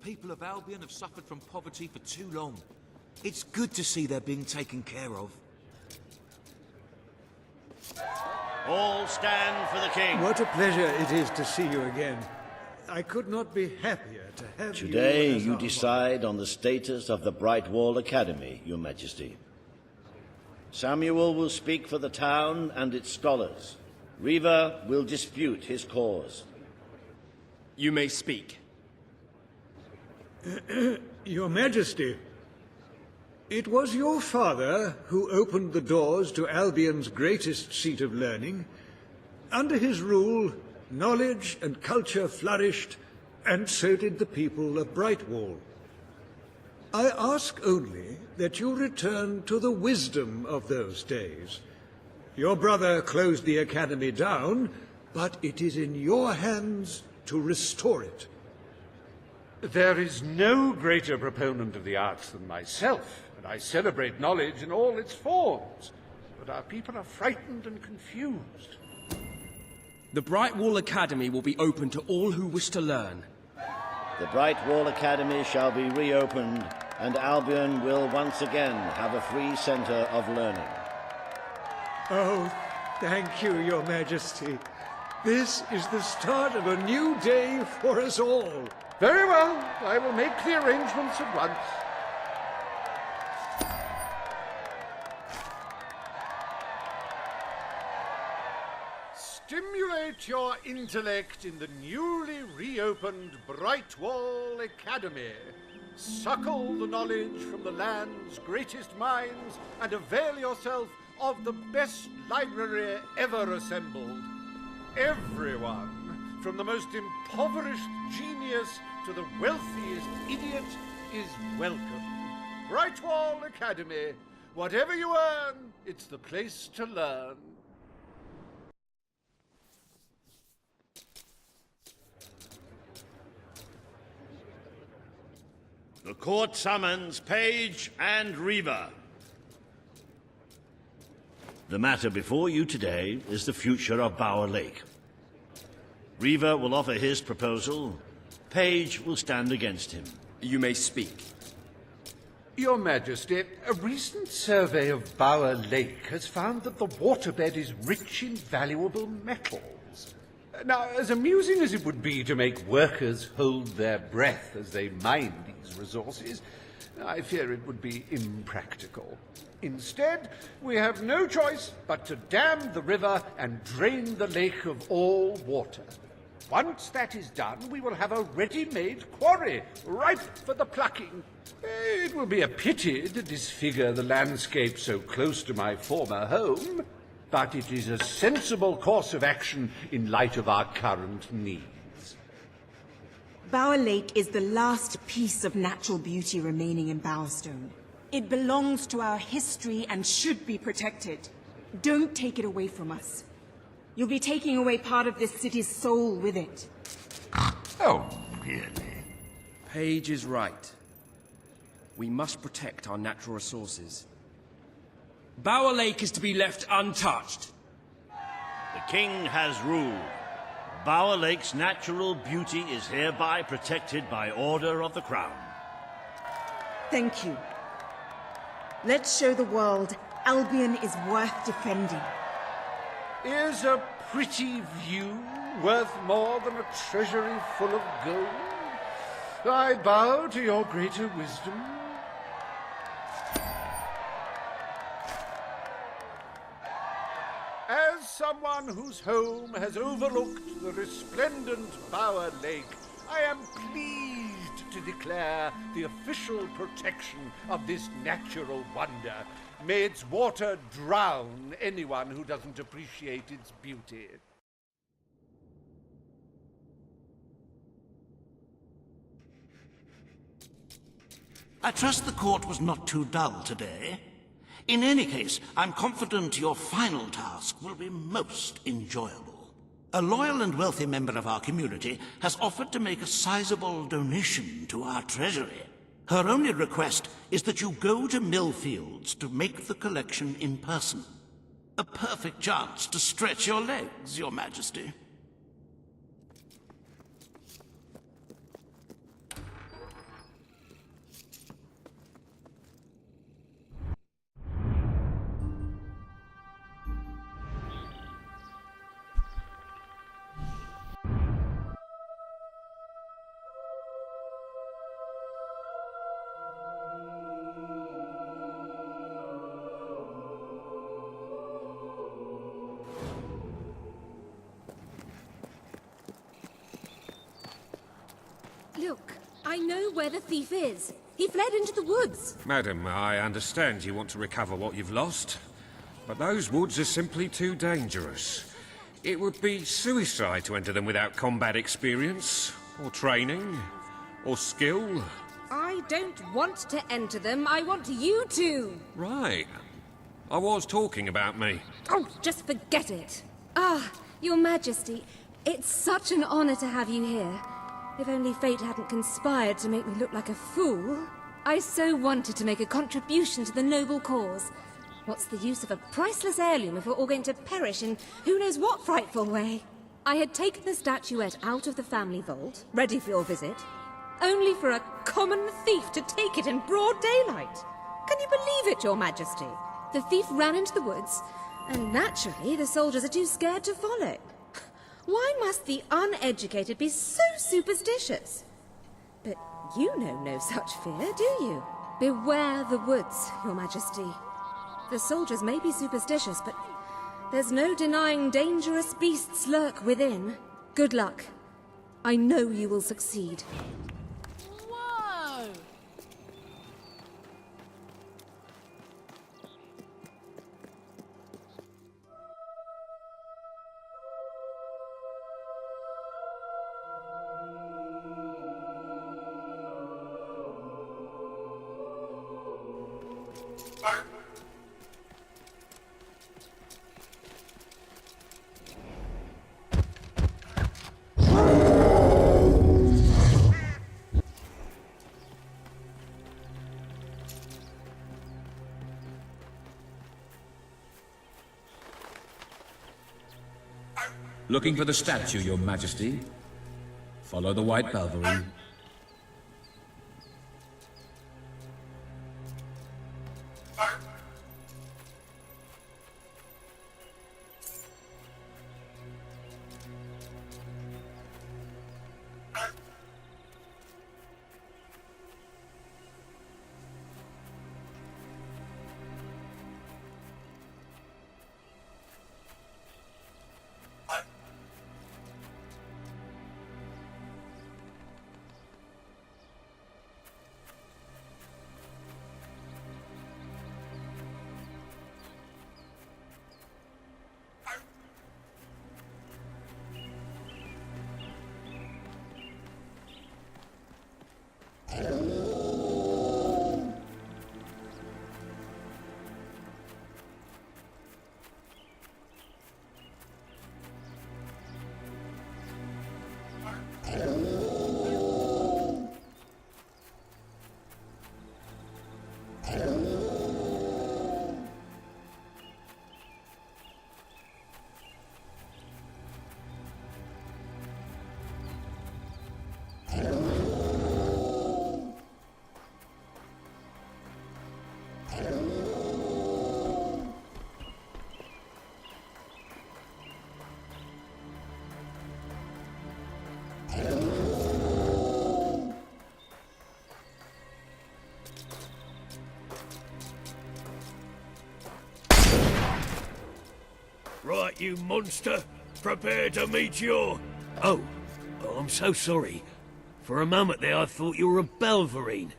people of Albion have suffered from poverty for too long. It's good to see they're being taken care of. All stand for the king. What a pleasure it is to see you again. I could not be happier to have you. Today as you our decide on the status of the Brightwall Academy, Your Majesty. Samuel will speak for the town and its scholars. Riva will dispute his cause. You may speak. Your Majesty, it was your father who opened the doors to Albion's greatest seat of learning. Under his rule, knowledge and culture flourished, and so did the people of Brightwall. I ask only that you return to the wisdom of those days. Your brother closed the academy down, but it is in your hands to restore it. There is no greater proponent of the arts than myself, and I celebrate knowledge in all its forms. But our people are frightened and confused. The Brightwall Academy will be open to all who wish to learn. The Brightwall Academy shall be reopened, and Albion will once again have a free centre of learning. Oh, thank you, Your Majesty. This is the start of a new day for us all. Very well. I will make the arrangements at once. Stimulate your intellect in the newly reopened Brightwall Academy. Suckle the knowledge from the land's greatest minds and avail yourself of the best library ever assembled. Everyone, from the most impoverished genius to the wealthiest idiot, is welcome. Brightwall Academy. Whatever you earn, it's the place to learn. The court summons Page and Riva. The matter before you today is the future of Bower Lake. Riva will offer his proposal. Page will stand against him. You may speak. Your Majesty, a recent survey of Bower Lake has found that the waterbed is rich in valuable metals. Now, as amusing as it would be to make workers hold their breath as they mine these resources, I fear it would be impractical. Instead, we have no choice but to dam the river and drain the lake of all water. Once that is done, we will have a ready-made quarry, ripe for the plucking. It will be a pity to disfigure the landscape so close to my former home, but it is a sensible course of action in light of our current needs. Bower Lake is the last piece of natural beauty remaining in Bowerstone. It belongs to our history and should be protected. Don't take it away from us. You'll be taking away part of this city's soul with it. Oh, really? Page is right. We must protect our natural resources. Bower Lake is to be left untouched. The king has ruled. Bower Lake's natural beauty is hereby protected by order of the crown. Thank you. Let's show the world Albion is worth defending. Is a pretty view worth more than a treasury full of gold? I bow to your greater wisdom. As someone whose home has overlooked the resplendent Bower Lake, I am pleased to declare the official protection of this natural wonder. May its water drown anyone who doesn't appreciate its beauty. I trust the court was not too dull today. In any case, I'm confident your final task will be most enjoyable. A loyal and wealthy member of our community has offered to make a sizable donation to our treasury. Her only request is that you go to Millfields to make the collection in person. A perfect chance to stretch your legs, Your Majesty. Look, I know where the thief is. He fled into the woods. Madam, I understand you want to recover what you've lost, but those woods are simply too dangerous. It would be suicide to enter them without combat experience, or training, or skill. I don't want to enter them. I want you to. Right. I was talking about me. Oh, just forget it. Ah, Your Majesty, it's such an honor to have you here. If only fate hadn't conspired to make me look like a fool. I so wanted to make a contribution to the noble cause. What's the use of a priceless heirloom if we're all going to perish in who knows what frightful way? I had taken the statuette out of the family vault, ready for your visit, only for a common thief to take it in broad daylight. Can you believe it, Your Majesty? The thief ran into the woods, and naturally the soldiers are too scared to follow. Why must the uneducated be so superstitious? But you know no such fear, do you? Beware the woods, Your Majesty. The soldiers may be superstitious, but there's no denying dangerous beasts lurk within. Good luck. I know you will succeed. Whoa! Looking for the statue, Your Majesty. Follow the white Balverine. Right, you monster. Prepare to meet your... Oh, I'm so sorry. For a moment there I thought you were a Balverine.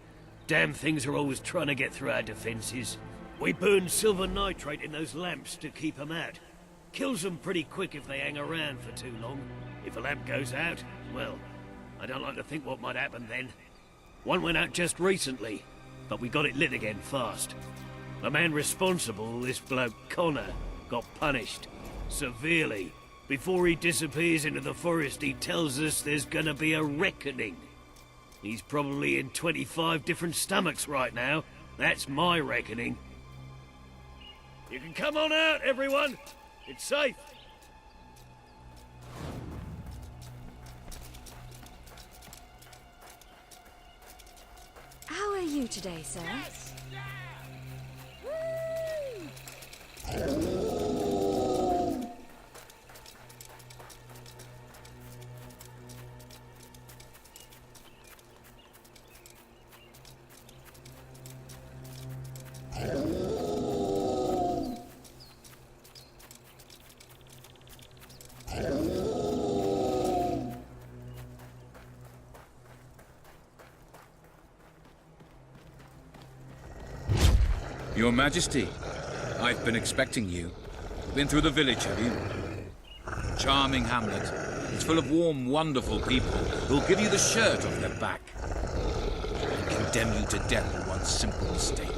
Damn things are always trying to get through our defences. We burn silver nitrate in those lamps to keep them out. Kills them pretty quick if they hang around for too long. If a lamp goes out, well, I don't like to think what might happen then. One went out just recently, but we got it lit again fast. The man responsible, this bloke Connor, got punished. Severely. Before he disappears into the forest, he tells us there's gonna be a reckoning. He's probably in 25 different stomachs right now. That's my reckoning. You can come on out, everyone. It's safe. How are you today, sir? Your Majesty, I've been expecting you. Been through the village, have you? Charming hamlet. It's full of warm, wonderful people who'll give you the shirt off their back and condemn you to death for one simple mistake.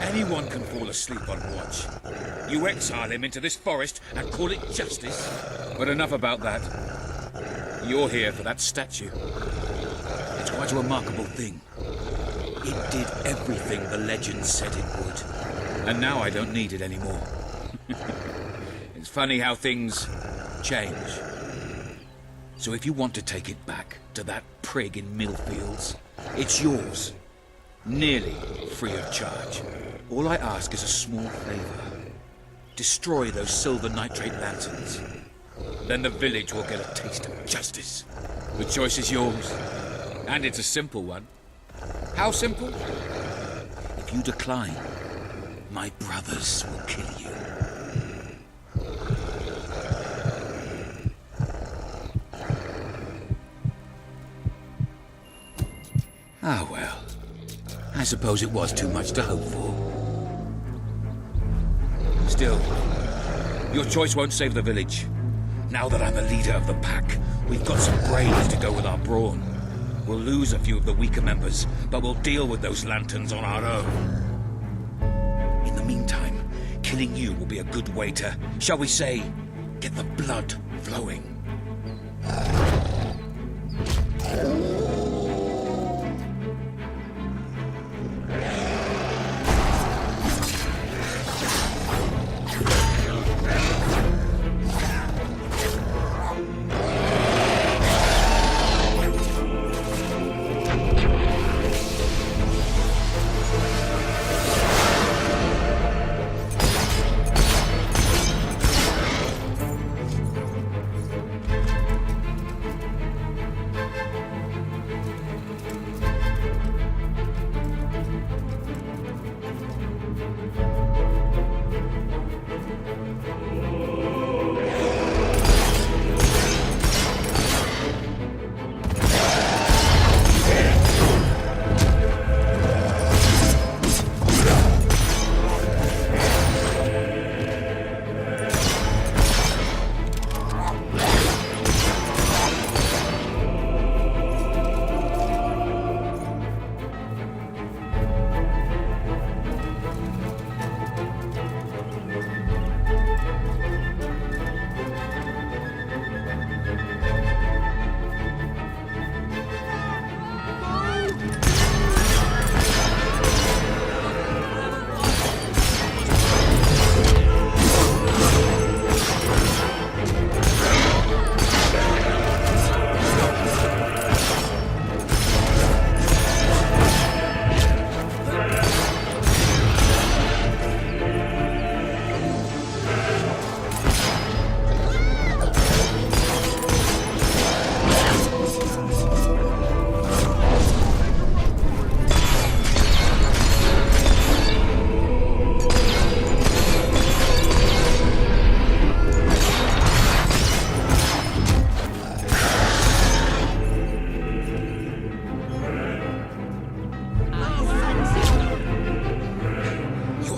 Anyone can fall asleep on watch. You exile him into this forest and call it justice? But enough about that. You're here for that statue. It's quite a remarkable thing. It did everything the legend said it would. And now I don't need it anymore. It's funny how things change. So if you want to take it back to that prig in Millfields, it's yours. Nearly free of charge. All I ask is a small favor. Destroy those silver nitrate lanterns. Then the village will get a taste of justice. The choice is yours. And it's a simple one. How simple? If you decline, my brothers will kill you. Ah, well. I suppose it was too much to hope for. Still, your choice won't save the village. Now that I'm a leader of the pack, we've got some brains to go with our brawn. We'll lose a few of the weaker members, but we'll deal with those lanterns on our own. In the meantime, killing you will be a good way to, shall we say, get the blood flowing.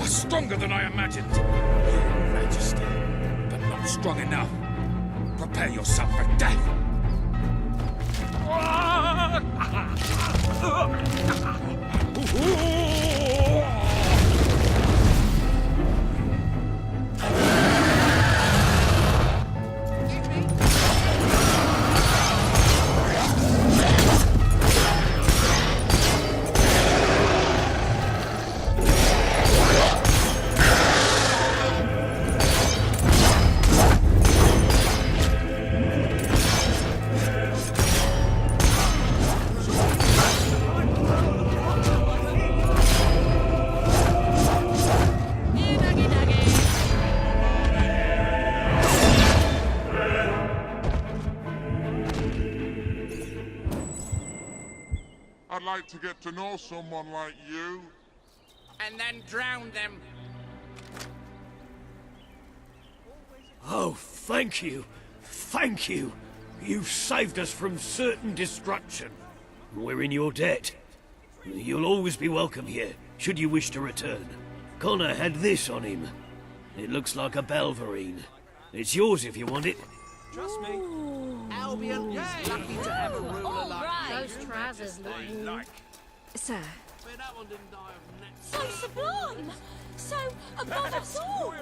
Stronger than I imagined, Your Majesty, but not strong enough. Prepare yourself for death. I'd like to get to know someone like you. And then drown them. Oh, thank you. Thank you. You've saved us from certain destruction. We're in your debt. You'll always be welcome here, should you wish to return. Connor had this on him. It looks like a Belverine. It's yours if you want it. Trust me. Albion is lucky to have a ruler like you. Those trousers look... Sir. So sublime! So above us all!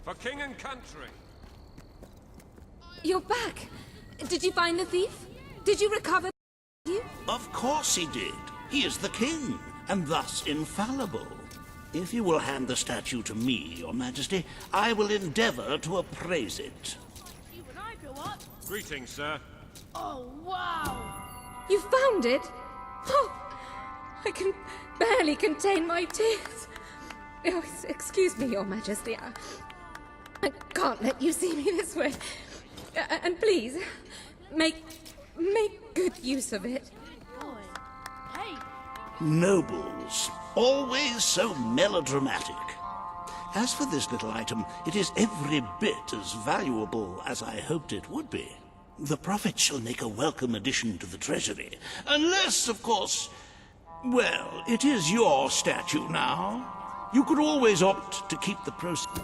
For king and country. You're back. Did you find the thief? Did you recover you? Of course he did. He is the king, and thus infallible. If you will hand the statue to me, Your Majesty, I will endeavor to appraise it. You and I go up. Greetings, sir. Oh, wow! You found it? Oh, I can barely contain my tears. Oh, excuse me, Your Majesty. I can't let you see me this way. And please, make good use of it. Hey! Nobles, always so melodramatic. As for this little item, it is every bit as valuable as I hoped it would be. The profit shall make a welcome addition to the Treasury. Unless, of course, well, it is your statue now. You could always opt to keep the proceeds.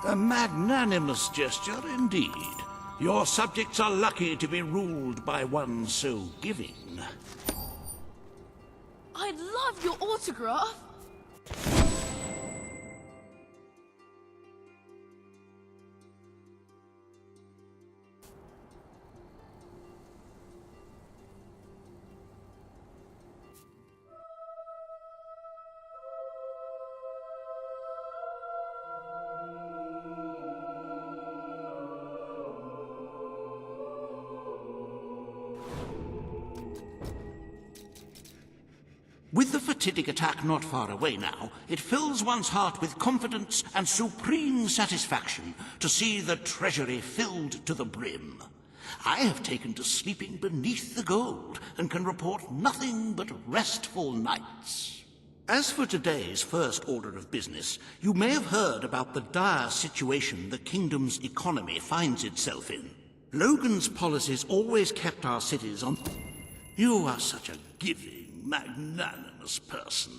A magnanimous gesture indeed. Your subjects are lucky to be ruled by one so giving. I'd love your autograph! With the fatidic attack not far away now, it fills one's heart with confidence and supreme satisfaction to see the treasury filled to the brim. I have taken to sleeping beneath the gold and can report nothing but restful nights. As for today's first order of business, you may have heard about the dire situation the kingdom's economy finds itself in. Logan's policies always kept our cities on... You are such a giving, magnanimous person.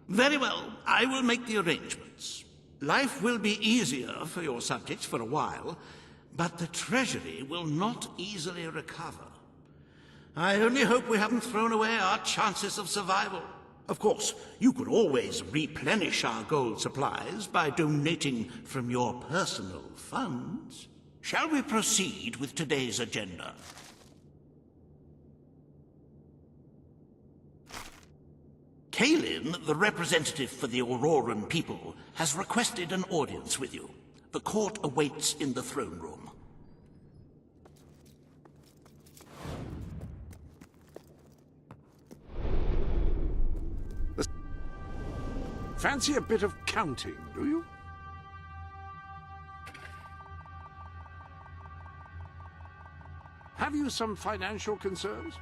Very well, I will make the arrangements. Life will be easier for your subjects for a while, but the Treasury will not easily recover. I only hope we haven't thrown away our chances of survival. Of course, you could always replenish our gold supplies by donating from your personal funds. Shall we proceed with today's agenda? Kalin, the representative for the Auroran people, has requested an audience with you. The court awaits in the throne room. Fancy a bit of counting, do you? Have you some financial concerns?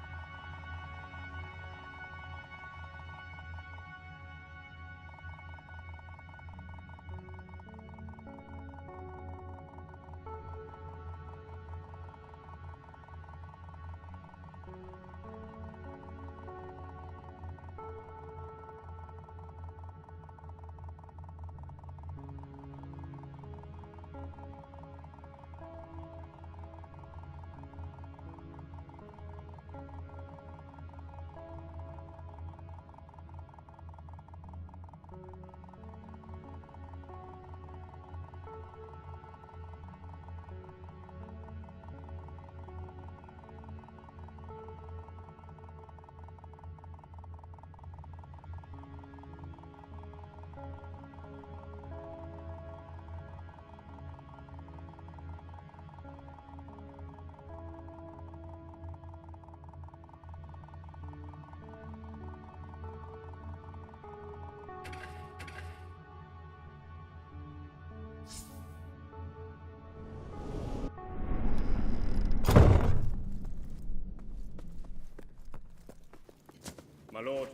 lord.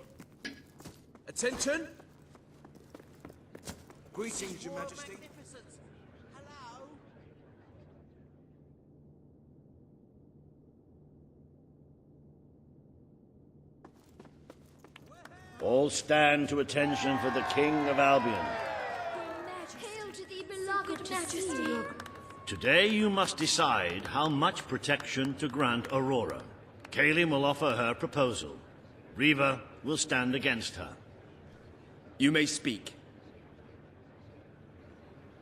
Attention! Greetings, Your Majesty. All stand to attention for the King of Albion. Hail to thee, beloved Majesty. Today you must decide how much protection to grant Aurora. Kaelin will offer her proposal. Riva will stand against her. You may speak.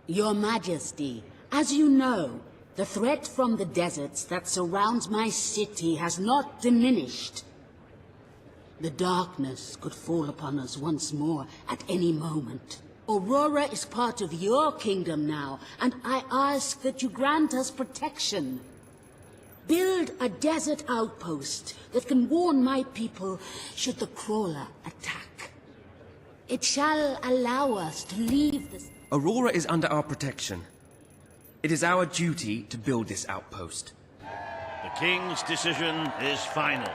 Your Majesty, as you know, the threat from the deserts that surrounds my city has not diminished. The darkness could fall upon us once more at any moment. Aurora is part of your kingdom now, and I ask that you grant us protection. Build a desert outpost that can warn my people should the crawler attack. It shall allow us to leave this... Aurora is under our protection. It is our duty to build this outpost. The King's decision is final.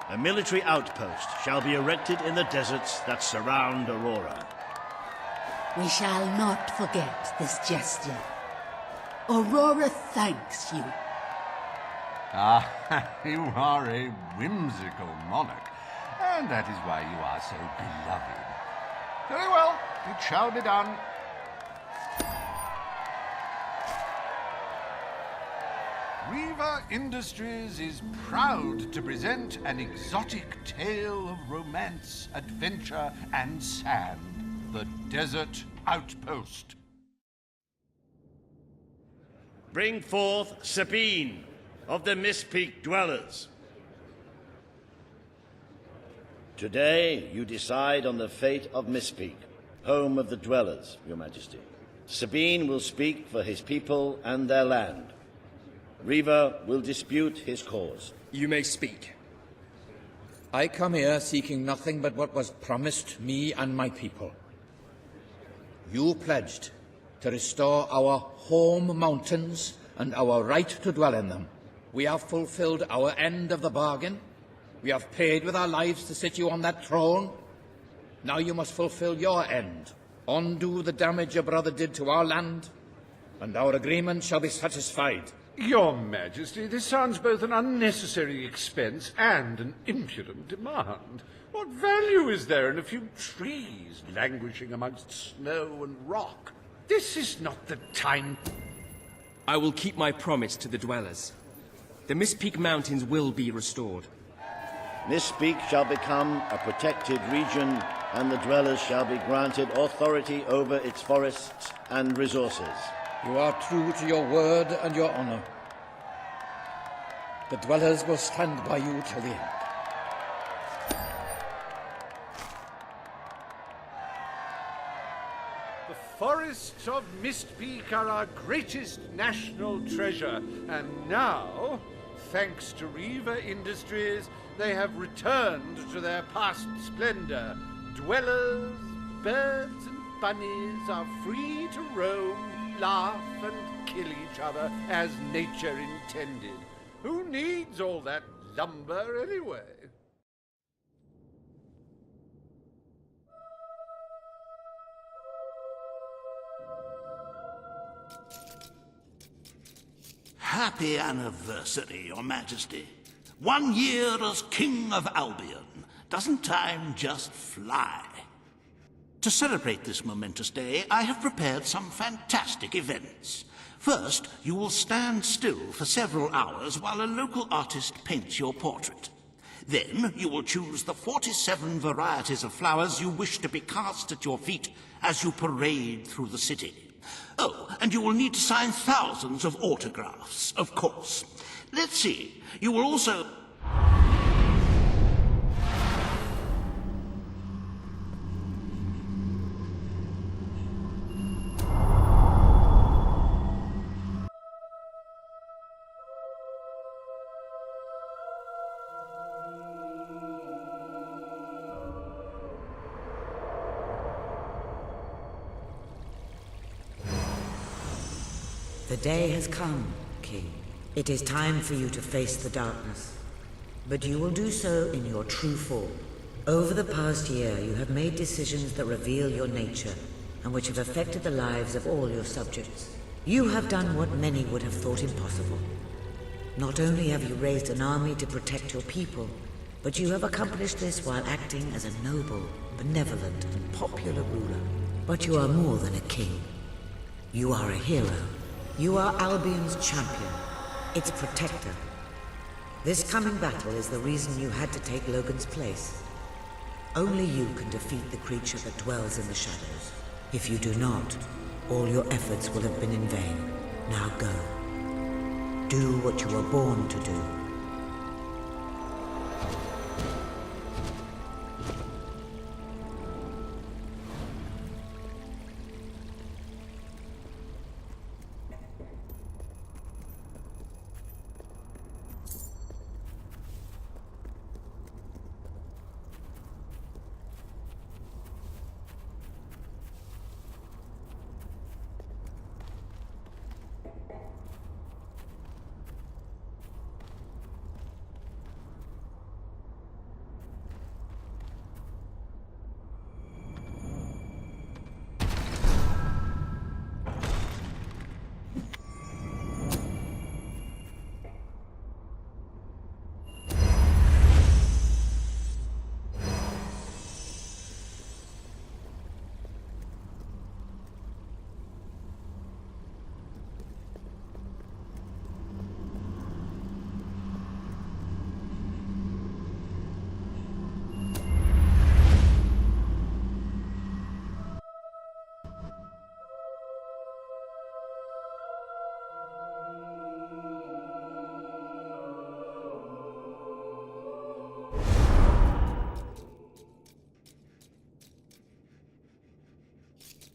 A military outpost shall be erected in the deserts that surround Aurora. We shall not forget this gesture. Aurora thanks you. Ah, you are a whimsical monarch, and that is why you are so beloved. Very well, it shall be done. Riva Industries is proud to present an exotic tale of romance, adventure, and sand. The Desert Outpost. Bring forth Sabine of the Mistpeak Dwellers. Today you decide on the fate of Mistpeak, home of the Dwellers, Your Majesty. Sabine will speak for his people and their land. Riva will dispute his cause. You may speak. I come here seeking nothing but what was promised me and my people. You pledged to restore our home mountains and our right to dwell in them. We have fulfilled our end of the bargain. We have paid with our lives to sit you on that throne. Now you must fulfill your end. Undo the damage your brother did to our land, and our agreement shall be satisfied. Your Majesty, this sounds both an unnecessary expense and an impudent demand. What value is there in a few trees languishing amongst snow and rock? This is not the time. I will keep my promise to the Dwellers. The Mistpeak Mountains will be restored. Mistpeak shall become a protected region, and the Dwellers shall be granted authority over its forests and resources. You are true to your word and your honor. The Dwellers will stand by you till the end. The forests of Mistpeak are our greatest national treasure, and now, thanks to Riva Industries, they have returned to their past splendor. Dwellers, birds, and bunnies are free to roam, laugh, and kill each other as nature intended. Who needs all that lumber anyway? Happy anniversary, Your Majesty. 1 year as King of Albion. Doesn't time just fly? To celebrate this momentous day, I have prepared some fantastic events. First, you will stand still for several hours while a local artist paints your portrait. Then, you will choose the 47 varieties of flowers you wish to be cast at your feet as you parade through the city. Oh, and you will need to sign thousands of autographs, of course. Let's see, you will also... The day has come, King. It is time for you to face the darkness. But you will do so in your true form, Over the past year, you have made decisions that reveal your nature, and which have affected the lives of all your subjects. You have done what many would have thought impossible. Not only have you raised an army to protect your people, but you have accomplished this while acting as a noble, benevolent, and popular ruler. But you are more than a king. You are a hero. You are Albion's champion, its protector. This coming battle is the reason you had to take Logan's place. Only you can defeat the creature that dwells in the shadows. If you do not, all your efforts will have been in vain. Now go. Do what you were born to do.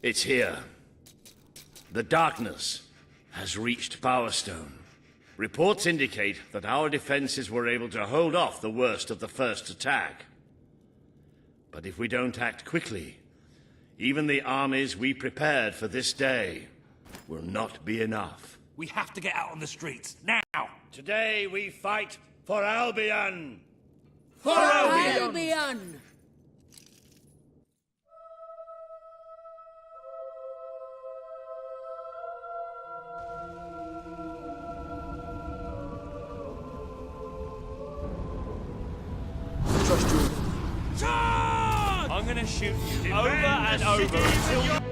It's here. The darkness has reached Power Stone. Reports indicate that our defenses were able to hold off the worst of the first attack. But if we don't act quickly, even the armies we prepared for this day will not be enough. We have to get out on the streets, now! Today we fight for Albion! For Albion! I'm gonna shoot you over and over until